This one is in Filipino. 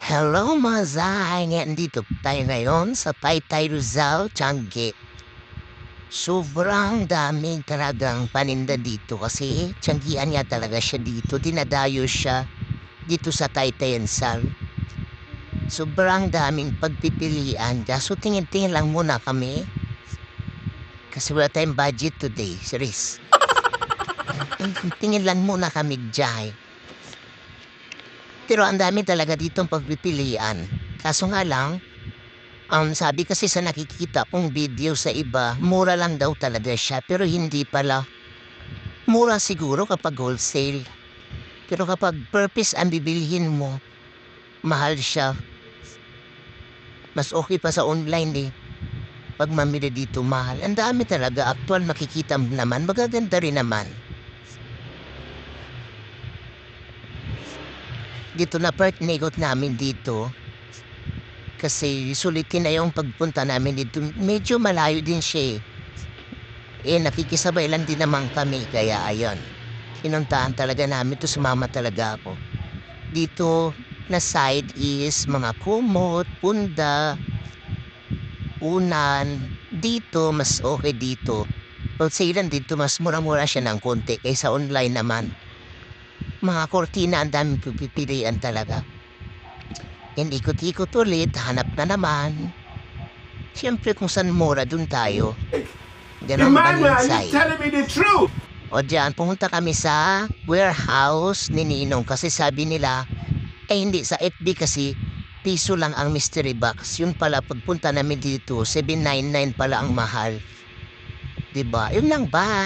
Hello mga Zay! Nandito tayo ngayon sa Taytay Rizal, Tiangge. Sobrang daming talagang paninda dito kasi Tianggian niya talaga siya dito. Dinadayo siya dito sa Taytay Rizal. Sobrang daming pagpipilian. So tingin-tingin lang muna kami kasi wala tayong budget today, series. Tingin lang muna kami dyan. Pero ang dami talaga ditong pagpipilian. Kaso nga lang, sabi kasi sa nakikita kong video sa iba, mura lang daw talaga siya pero hindi pala. Mura siguro kapag wholesale. Pero kapag purpose ang bibilhin mo, mahal siya. Mas okay pa sa online eh. Pag mamili dito mahal. Ang dami talaga. Actual makikita mo naman. Magaganda rin naman. Dito na part negot namin dito. Kasi sulitin na yung pagpunta namin dito. Medyo malayo din siya eh. Nakikisabay lang din naman kami. Kaya ayun. Pinuntahan talaga namin to. Sumama talaga ako. Dito na side is mga kumot, punda, unan. Dito, mas okay dito. Pagsilan dito, mas mura-mura siya ng konti kaysa online naman. Mga kortina, ang daming pipilian talaga. Yan, ikot-ikot ulit, hanap na naman. Siyempre kung saan mura, dun tayo. Ganon ba Emmanuel, are you telling me the truth? O diyan, pumunta kami sa warehouse ni Ninong kasi sabi nila, hindi sa FB kasi piso lang ang mystery box. Yun pala, pagpunta namin dito, 799 pala ang mahal. Diba? Yun lang ba?